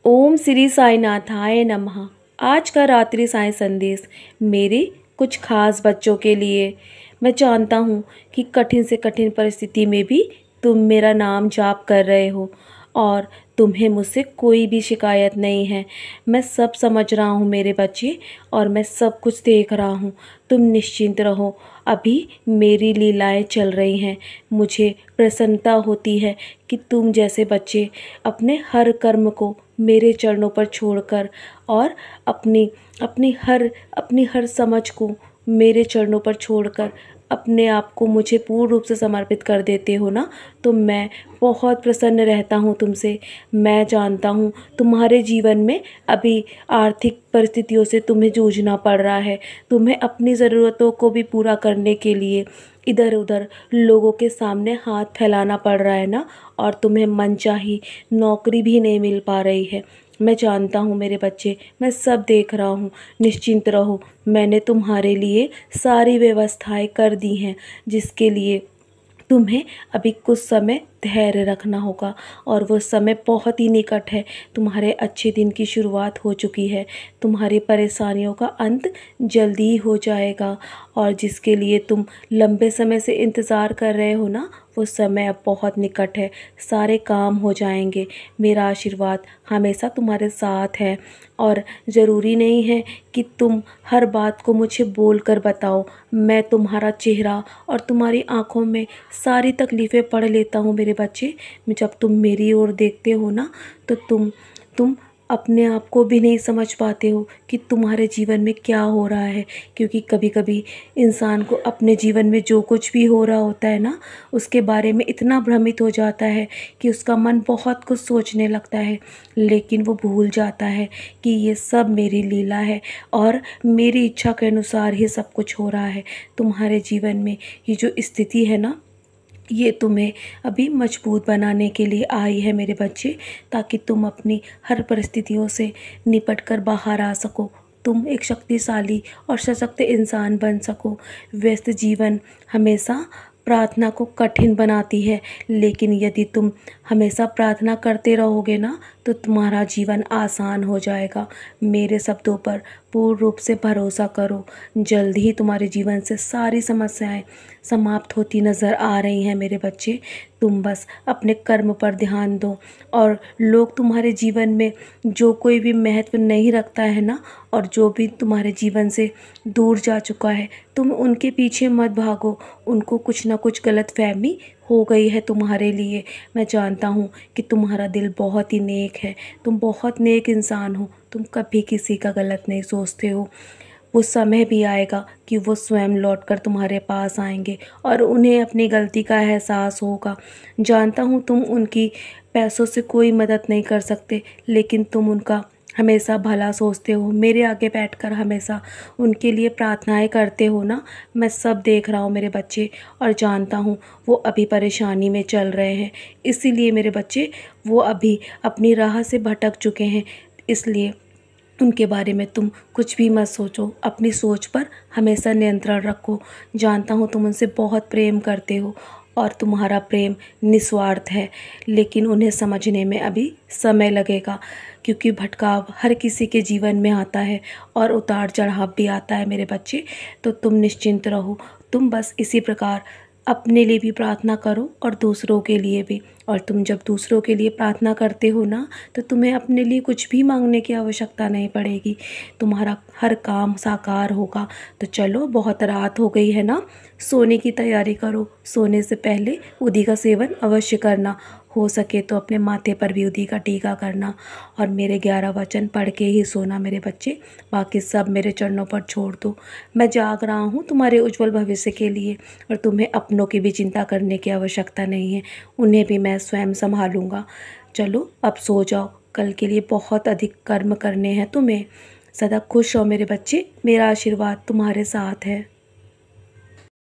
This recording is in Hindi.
ओम श्री साईनाथाय नमः। आज का रात्रि साईं संदेश मेरे कुछ खास बच्चों के लिए। मैं जानता हूँ कि कठिन से कठिन परिस्थिति में भी तुम मेरा नाम जाप कर रहे हो और तुम्हें मुझसे कोई भी शिकायत नहीं है। मैं सब समझ रहा हूँ मेरे बच्चे, और मैं सब कुछ देख रहा हूँ। तुम निश्चिंत रहो, अभी मेरी लीलाएं चल रही हैं। मुझे प्रसन्नता होती है कि तुम जैसे बच्चे अपने हर कर्म को मेरे चरणों पर छोड़कर और अपनी अपनी हर समझ को मेरे चरणों पर छोड़कर अपने आप को मुझे पूर्ण रूप से समर्पित कर देते हो ना, तो मैं बहुत प्रसन्न रहता हूँ तुमसे। मैं जानता हूँ तुम्हारे जीवन में अभी आर्थिक परिस्थितियों से तुम्हें जूझना पड़ रहा है। तुम्हें अपनी ज़रूरतों को भी पूरा करने के लिए इधर उधर लोगों के सामने हाथ फैलाना पड़ रहा है ना, और तुम्हें मनचाही नौकरी भी नहीं मिल पा रही है। मैं जानता हूँ मेरे बच्चे, मैं सब देख रहा हूँ। निश्चिंत रहो, मैंने तुम्हारे लिए सारी व्यवस्थाएं कर दी हैं, जिसके लिए तुम्हें अभी कुछ समय धैर्य रखना होगा, और वो समय बहुत ही निकट है। तुम्हारे अच्छे दिन की शुरुआत हो चुकी है। तुम्हारी परेशानियों का अंत जल्दी ही हो जाएगा, और जिसके लिए तुम लंबे समय से इंतज़ार कर रहे हो ना, वो समय अब बहुत निकट है। सारे काम हो जाएंगे। मेरा आशीर्वाद हमेशा तुम्हारे साथ है, और ज़रूरी नहीं है कि तुम हर बात को मुझे बोल कर बताओ। मैं तुम्हारा चेहरा और तुम्हारी आँखों में सारी तकलीफ़ें पढ़ लेता हूँ मेरे बच्चे। जब तुम मेरी ओर देखते हो ना, तो तुम अपने आप को भी नहीं समझ पाते हो कि तुम्हारे जीवन में क्या हो रहा है। क्योंकि कभी कभी इंसान को अपने जीवन में जो कुछ भी हो रहा होता है ना, उसके बारे में इतना भ्रमित हो जाता है कि उसका मन बहुत कुछ सोचने लगता है, लेकिन वो भूल जाता है कि ये सब मेरी लीला है और मेरी इच्छा के अनुसार ही सब कुछ हो रहा है। तुम्हारे जीवन में ये जो स्थिति है ना, ये तुम्हें अभी मजबूत बनाने के लिए आई है मेरे बच्चे, ताकि तुम अपनी हर परिस्थितियों से निपट कर बाहर आ सको। तुम एक शक्तिशाली और सशक्त इंसान बन सको। व्यस्त जीवन हमेशा प्रार्थना को कठिन बनाती है, लेकिन यदि तुम हमेशा प्रार्थना करते रहोगे ना, तो तुम्हारा जीवन आसान हो जाएगा। मेरे शब्दों पर पूर्ण रूप से भरोसा करो। जल्द ही तुम्हारे जीवन से सारी समस्याएं समाप्त होती नज़र आ रही हैं मेरे बच्चे। तुम बस अपने कर्म पर ध्यान दो, और लोग तुम्हारे जीवन में जो कोई भी महत्व नहीं रखता है ना, और जो भी तुम्हारे जीवन से दूर जा चुका है, तुम उनके पीछे मत भागो। उनको कुछ ना कुछ गलतफहमी हो गई है तुम्हारे लिए। मैं जानता हूँ कि तुम्हारा दिल बहुत ही नेक है। तुम बहुत नेक इंसान हो। तुम कभी किसी का गलत नहीं सोचते हो। वो समय भी आएगा कि वो स्वयं लौटकर तुम्हारे पास आएंगे, और उन्हें अपनी गलती का एहसास होगा। जानता हूँ तुम उनकी पैसों से कोई मदद नहीं कर सकते, लेकिन तुम उनका हमेशा भला सोचते हो। मेरे आगे बैठकर हमेशा उनके लिए प्रार्थनाएं करते हो ना। मैं सब देख रहा हूँ मेरे बच्चे, और जानता हूँ वो अभी परेशानी में चल रहे हैं। इसीलिए मेरे बच्चे, वो अभी अपनी राह से भटक चुके हैं। इसलिए उनके बारे में तुम कुछ भी मत सोचो। अपनी सोच पर हमेशा नियंत्रण रखो। जानता हूँ तुम उनसे बहुत प्रेम करते हो, और तुम्हारा प्रेम निस्वार्थ है, लेकिन उन्हें समझने में अभी समय लगेगा। क्योंकि भटकाव हर किसी के जीवन में आता है, और उतार चढ़ाव भी आता है मेरे बच्चे। तो तुम निश्चिंत रहो। तुम बस इसी प्रकार अपने लिए भी प्रार्थना करो और दूसरों के लिए भी। और तुम जब दूसरों के लिए प्रार्थना करते हो ना, तो तुम्हें अपने लिए कुछ भी मांगने की आवश्यकता नहीं पड़ेगी। तुम्हारा हर काम साकार होगा। तो चलो, बहुत रात हो गई है ना, सोने की तैयारी करो। सोने से पहले उदी का सेवन अवश्य करना। हो सके तो अपने माथे पर भी उदी का टीका करना, और मेरे 11 वचन पढ़ के ही सोना मेरे बच्चे। बाकी सब मेरे चरणों पर छोड़ दो। मैं जाग रहा हूँ तुम्हारे उज्जवल भविष्य के लिए, और तुम्हें अपनों की भी चिंता करने की आवश्यकता नहीं है। उन्हें भी मैं स्वयं संभालूंगा। चलो अब सो जाओ, कल के लिए बहुत अधिक कर्म करने हैं तुम्हें। सदा खुश रहो मेरे बच्चे, मेरा आशीर्वाद तुम्हारे साथ है।